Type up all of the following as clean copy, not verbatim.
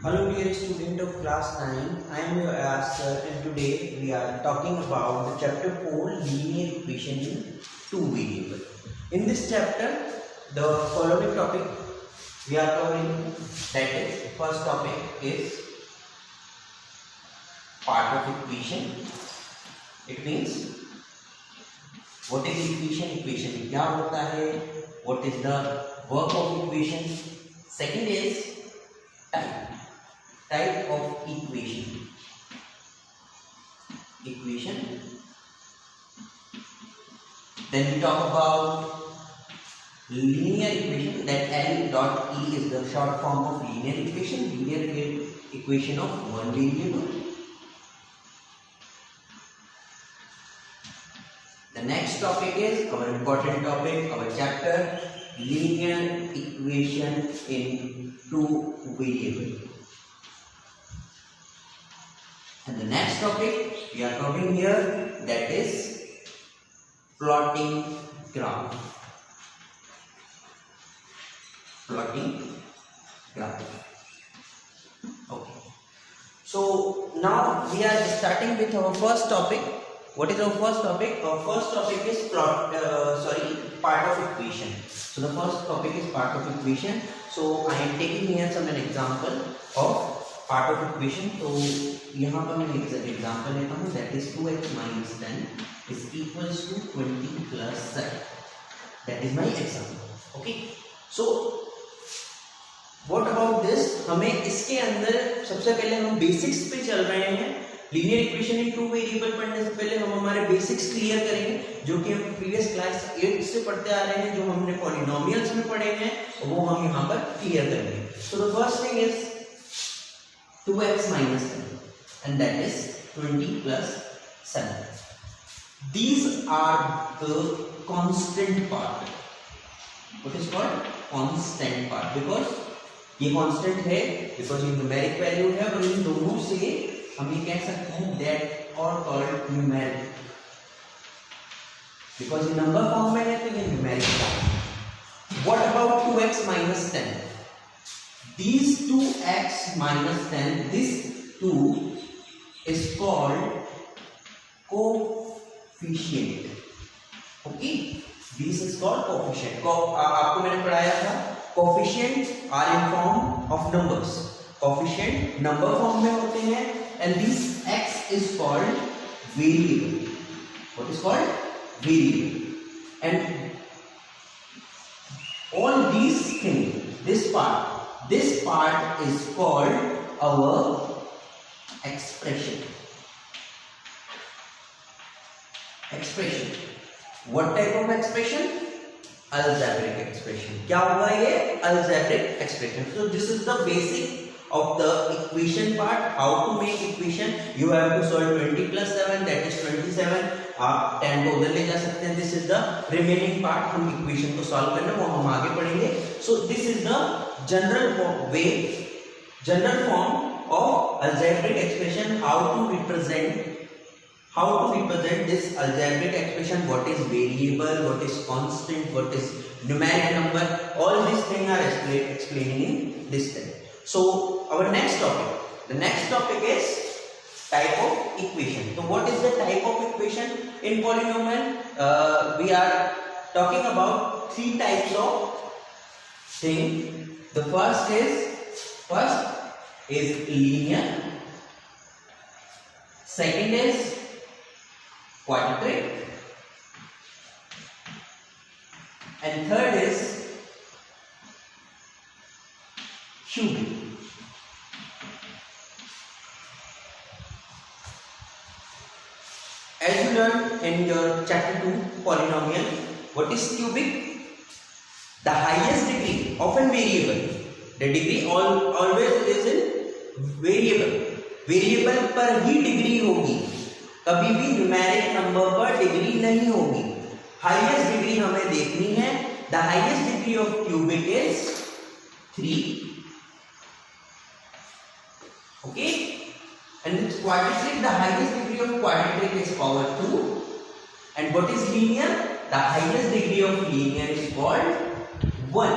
Hello dear student of class 9, I am your Ayaz sir and today we are talking about the chapter 4 linear equation in two variable. In this chapter the following topic we are covering, that is first topic is part of equation. It means what is equation, equation क्या होता है, what is the work of equation. Second is type of equation. Then we talk about linear equation, that L dot E is the short form of linear equation. Linear equation of one variable. The next topic is our important topic, our chapter, linear equation in two variable. And the next topic we are covering here, that is plotting graph. Okay. So now we are starting with our first topic. What is our first topic? Our first topic is part of equation. So the first topic is part of equation. So I am taking here an example of part of equation. तो यहाँ पर मैं example लेता हूँ, that is 2x minus 10 is equals to 20 plus 7. That is my example. Okay. So what about this? हमें इसके अंदर सबसे पहले हम बेसिक्स पे चल रहे हैं. Linear equation in two variable पढ़ने से पहले हम हमारे बेसिक्स क्लियर करेंगे, जो कि हम प्रीवियस क्लास 8 से पढ़ते आ रहे हैं, जो हमने पॉलिनोमियल्स में पढ़े हैं वो हम यहाँ पर क्लियर करेंगे. So the first thing is 2x minus 10 and that is 20 plus 7. These are the constant part. What is called constant part? Because ये constant है, because ये numeric value है, और इन दोनों से हम ये कह सकते हैं that or called numeric. Because ये number form में है तो ये numeric form. What about 2x minus 10? These 2x minus 10, this 2 is called coefficient. Okay, this is called coefficient. आपको मैंने पढ़ाया था, coefficient are in form of numbers. Coefficient number form में होते हैं, and this x is called variable. What is called variable? And all these things, this part is called our expression. What type of expression? Algebraic expression. क्या होगा ये? Algebraic expression. So this is the basic of the equation part. How to make equation? You have to solve 20 plus 7, that is 27. आप 10 को उधर ले जा सकते हैं. This is the remaining part. हम equation को solve करना वो हम आगे पढ़ेंगे. So this is the general form of algebraic expression. How to represent this algebraic expression? What is variable? What is constant? What is numeric number? All these things are explaining in this thing. So our next topic. The next topic is type of equation. So what is the type of equation in polynomial? We are talking about three types of thing. The first is linear. Second is quadratic, and third is cubic. As you learned in your chapter 2 polynomial, what is cubic? The highest degree of a variable. The degree always is in variable. Variable पर ही degree होगी, कभी भी numeric number पर degree नहीं होगी. Highest degree हमें देखनी है. The highest degree of cubic is 3. Okay, and quadratic, the highest degree of quadratic is power 2. And what is linear? The highest degree of linear is called 1.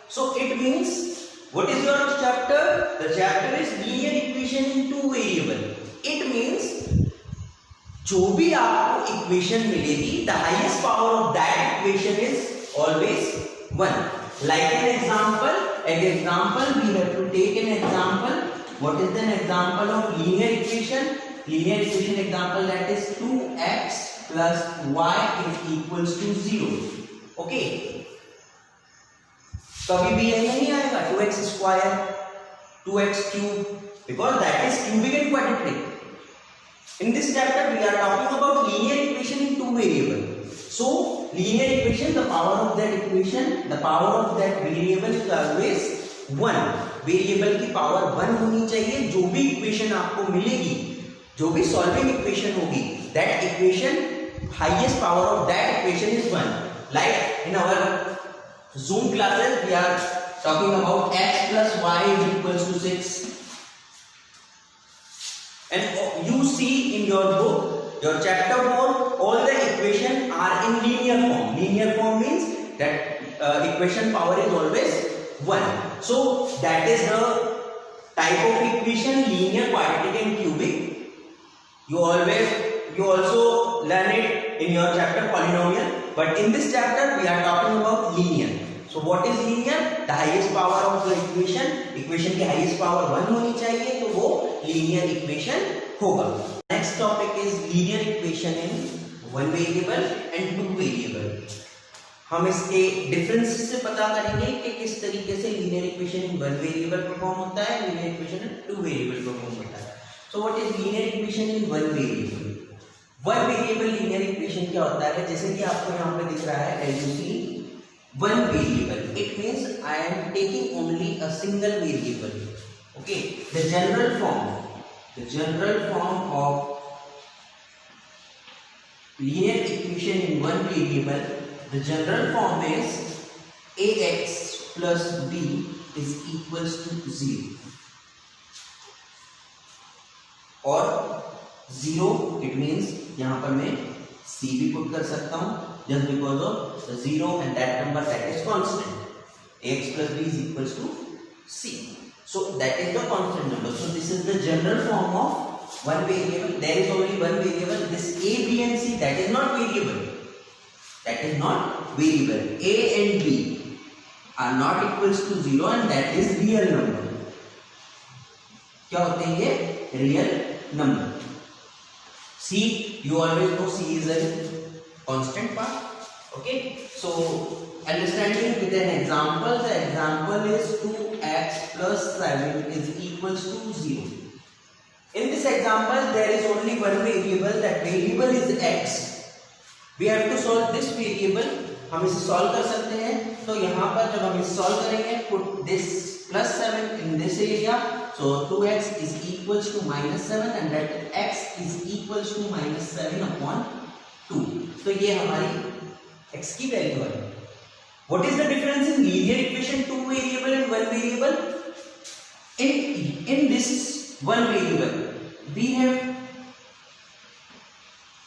So it means, what is your chapter? The the chapter is linear equation in two variable. It means जो भी आपको equation मिलेगी, the highest power of that equation is always 1. Like an example, we have to take an example. What is an example of linear equation? Linear equation example, that is 2x plus y is equals to 0. Okay. कभी भी यही नहीं आएगा 2x square, 2x cube, because that is cubic and quadratic. In this chapter we are talking about linear equation in two variable. So linear equation, the power of that equation, the power of that variable is always 1. Variable की power 1 होनी चाहिए. जो भी equation आपको मिलेगी, जो भी solving equation होगी, that equation, highest power of that equation is 1. Like in our Zoom classes we are talking about x plus y is equals to 6. And you see in your book, your chapter 4, all the equations are in linear form. Linear form means that equation power is always 1. So that is the type of equation, linear, quadratic and cubic. You also learn it in your chapter polynomial, but in this chapter we are talking about linear. So what is linear? The highest power of the equation की highest power 1 होनी चाहिए, तो वो linear equation होगा. Next topic is linear equation in one variable and two variable. हम इसके differences से पता करेंगे कि किस तरीके से linear equation in one variable perform होता है, linear equation in two variable perform होता है. So what is linear equation in one variable? One variable linear equation क्या होता है? जैसे कि आपको यहाँ पे दिख रहा है LUC one variable. It means I am taking only a single variable. Okay. The general form of linear equation in one variable, the general form is ax plus b is equals to 0. और 0 it means यहाँ पर मैं c भी put कर सकता हूँ, just because of the 0 and that number that is constant. Ax plus b is equals to c. So that is the constant number. So this is the general form of one variable. There is only one variable. This a, b and c, that is not variable. That is not variable. A and b are not equals to 0 and that is real number. क्या होते हैं ये? Real number. C, you always know C is a constant part. Okay, so understanding with an example, the example is 2x plus 7 is equals to 0. In this example there is only one variable, that variable is x. We have to solve this variable. हम इसे solve कर सकते हैं. तो यहाँ पर जब हम इसे solve करेंगे, put this plus 7 in this area. So 2x is equals to minus 7 and that x is equals to minus 7 upon 2. तो ये हमारी x की वैल्यू है. What is the difference in linear equation two variable and one variable? In this one variable we have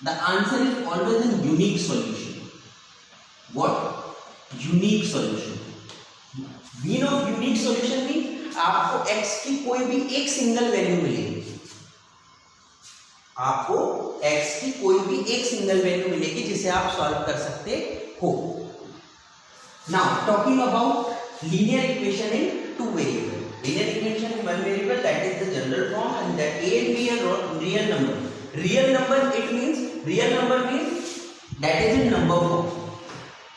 the answer is always a unique solution. What? Unique solution. Mean of unique solution means आपको x की कोई भी एक single value मिलेगी. आपको x की कोई भी एक सिंगल वैल्यू मिलेगी जिसे आप सॉल्व कर सकते हो. Now talking about linear equation in two variable. Linear equation in one variable, that is the general form, and that a and b are real number. Real number it means, real number means that is in number form.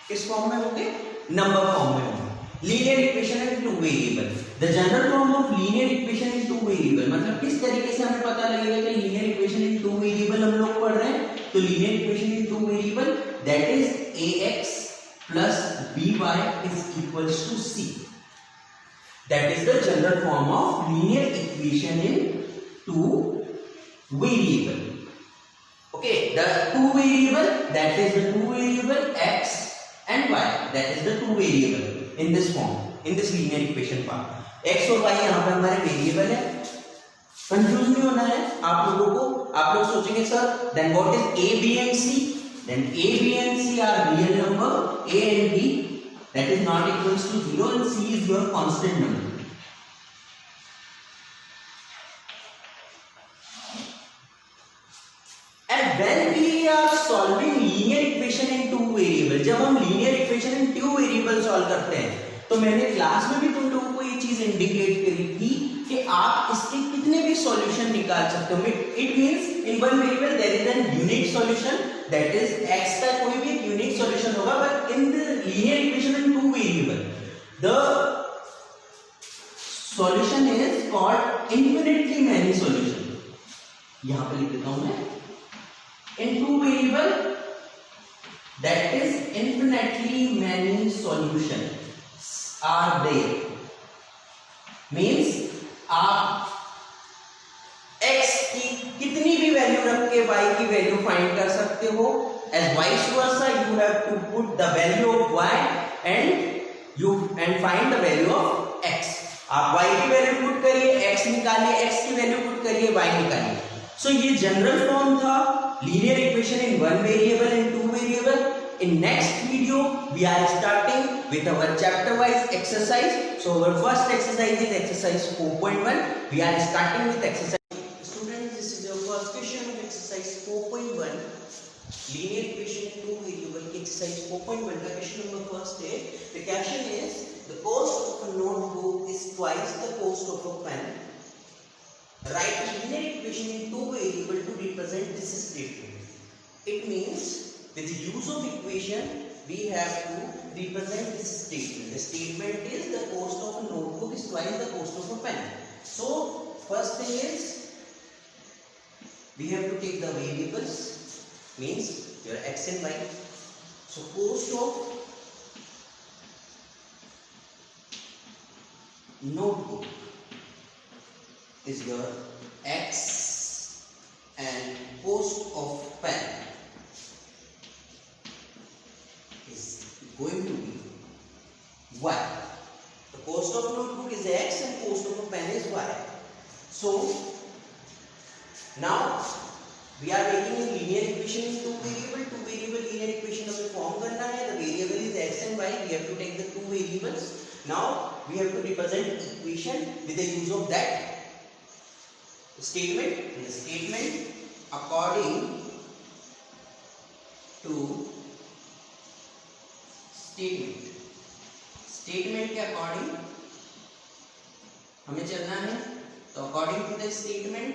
किस form में होंगे? Number form में होंगे. Linear equation है to variable. The general form of linear equation in two variable, मतलब किस तरीके से हमें पता लगेगा कि linear equation in two variable हम लोग पढ़ रहे हैं. तो linear equation in two variable, that is ax plus by is equals to c. That is the general form of linear equation in two variable. Okay, the two variable, that is the two variable x and y, that is the two variable in this form, in this linear equation part. x और y यहाँ पे हमारे variable है. Confuse नहीं होना है आप लोगों को. आप लोग सोचेंगे sir then what is a, b and c? Then a, b and c are real number. A and b, that is not equals to 0 and c is your constant number. when we are solving linear equation in two variable, जब हम linear equation in two variable solve करते हैं, तो मैंने class में भी तुम लोगों को ये चीज इंडिकेट करी थी कि आप इसके कितने भी सॉल्यूशन निकाल सकते हो. It means in one variable there is an unique solution, that is x का कोई भी एक यूनिक सॉल्यूशन होगा. But in the linear equation in two variable the solution is called infinitely many solution. यहां पे लिख देता हूं मैं, in two variable that is infinitely many solutions are there. means आप x की कितनी भी वैल्यू रख के y की वैल्यू फाइंड कर सकते हो. as vice versa you have to put the value of y and find the value of x. आप y की वैल्यू पुट करिए, x निकालिए, x की वैल्यू पुट करिए, y निकालिए. सो ये जनरल फॉर्म था linear equation in one variable and two variable. In next video we are starting with our chapter wise exercise. So our first exercise is exercise 4.1. We are starting with exercise. Students, this is your first question of exercise 4.1. Linear equation in two variable exercise 4.1 का question number first है. The question is the cost of a notebook is twice the cost of a pen. Write linear equation in two variable to represent this statement. It means with the use of equation we have to represent this statement. The statement is the cost of a notebook is twice the cost of a pen. So first thing is we have to take the variables, means your x and y. So cost of notebook is your x and cost of pen is going to be y. The cost of notebook is x and cost of a pen is y. So now we are making a linear equation in two variable linear equation of form करना है. The variable is x and y. We have to take the two variables. Now we have to represent equation with the use of that statement. In the statement according to statement के according हमें चलना है. तो according to the statement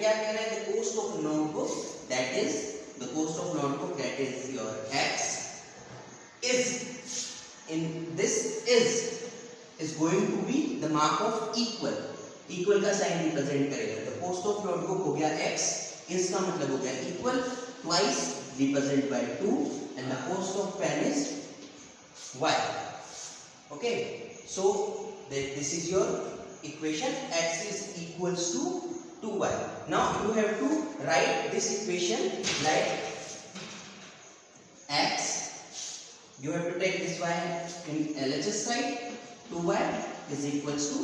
क्या कह रहा है? The cost of notebook that is the cost of notebook, that is your x, is in this is going to be the mark of equal. Equal का sign represent करेगा. The cost of notebook हो गया x, इसका मतलब हो गया equal, twice represent by 2 and the cost of pen is y. Okay, so this is your equation. X is equals to 2y. Now you have to write this equation like x, you have to take this y in LHS side, 2y is equals to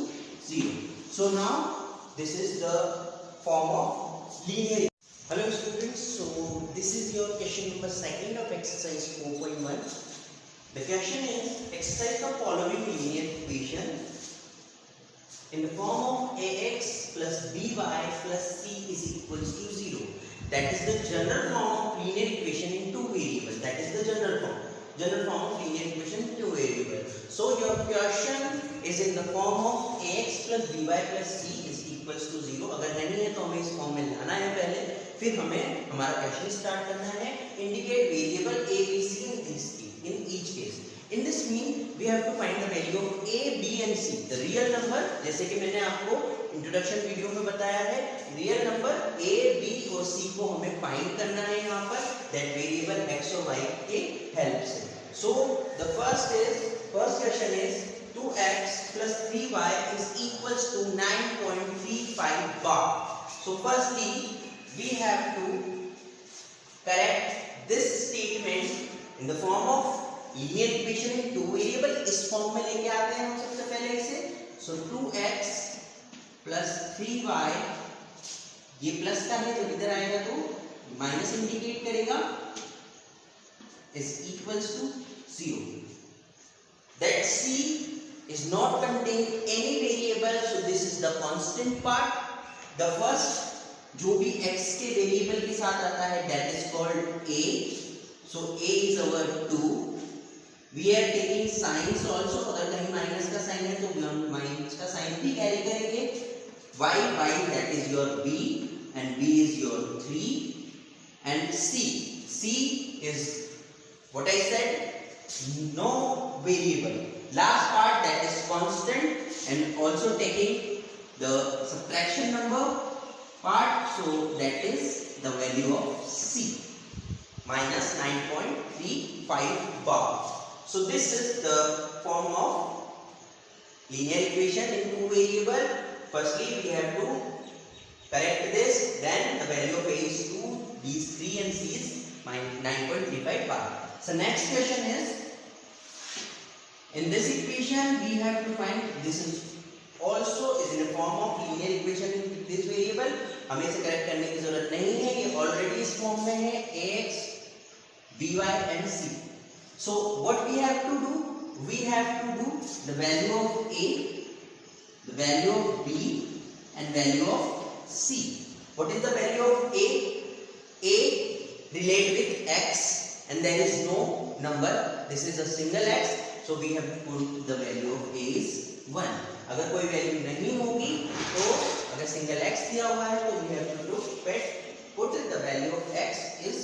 0. So now this is the form of linear. Hello students, so this is your question number second of exercise 4.1. The question is exercise the following linear equation in the form of ax plus by plus c is equals to 0. That is the general form of linear equation in two variables. That is the general form of linear equation in two variables. So your question is in the form of ax plus by plus c is equals to 0. अगर नहीं है तो हमें इस form में लाना है पहले, फिर हमें हमारा क्वेश्चन स्टार्ट करना है. Indicate variable a b c in each case. In this mean we have to find the value of a, b and c. The real number, जैसे कि मैंने आपको इंट्रोडक्शन वीडियो में बताया है, रियल नंबर a, b और c को हमें फाइंड करना है यहाँ पर दैट वेरिएबल x और y के हेल्प से. So the first question is 2x plus 3y is equals to 9.35 bar. So firstly we have to correct this statement in the form of linear equation in two variable. इस form में लेके आते हैं हम सबसे पहले इसे. सो 2x plus 3y, ये प्लस का है तो इधर आएगा तो माइनस इंडिकेट करेगा, is equals to 0. That c is not contain any variable, so this is the constant part. The first जो भी x के वेरिएबल के साथ आता है that is called a. So a is our 2. We are taking signs also. अगर कहीं minus का साइन है तो हम माइनस का साइन भी कैरी करेंगे. y that is your b and b is your 3 and c is what I said, no variable. Last part that is constant and also taking the subtraction number part, so that is the value of c minus 9.35 bar. So this is the form of linear equation in two variable. Firstly we have to correct this, then the value of a is 2, b is 3 and c is 9.35 bar. So next question is, in this equation we have to find, this is also is in a form of linear equation in this variable. हमें इसे correct करने की जरूरत नहीं है, ये already इस form में है ax by and c. So what we have to do, we have to do the value of a, the value of b and value of c. What is the value of a? A relate with x and there is no number, this is a single x, so we have to put the value of a is 1. अगर कोई value नहीं होगी तो अगर single x दिया हुआ है तो we have to put the value of x is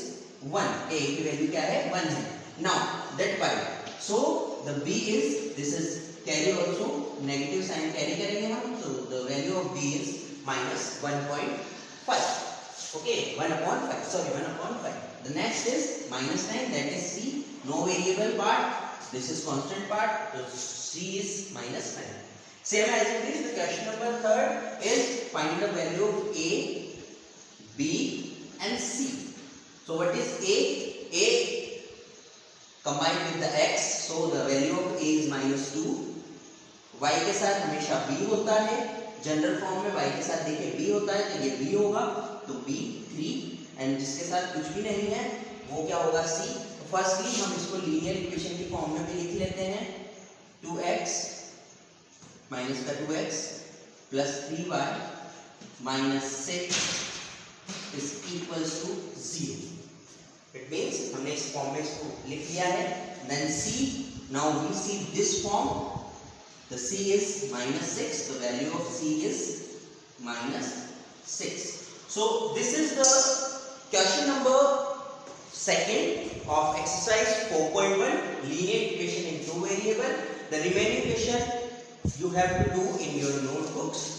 1. a की वैल्यू क्या है? 1 है. Now that y, so the b is, this is carry also, negative sign carry करेंगे हम, so the value of b is minus 1.5. okay, 1/5, sorry 1/5. The next is minus 9, that is c, no variable part, this is constant part, so c is minus 9. Same as it is, the question number 3 is find the value of a, b and c. So what is a? A combined with the x, so the value of a is minus 2. y के साथ हमेशा b होता है, general form में y के साथ देखिए b होता है तो ये b होगा, तो b 3 एंड जिसके साथ कुछ भी नहीं है वो क्या होगा? c. तो फर्स्टली हम इसको लीनियर इक्वेशन की फॉर्म में भी लिख लेते हैं. 2x माइनस का 2x plus 3y minus 6 is equals to 0. It means हमने इस फॉर्म में इसको लिख लिया है. Then c, now we see this form, the c is minus 6, the value of c is minus 6. So this is the question number 2 of exercise 4.1, linear equation in two variable. The remaining question you have to do in your notebooks.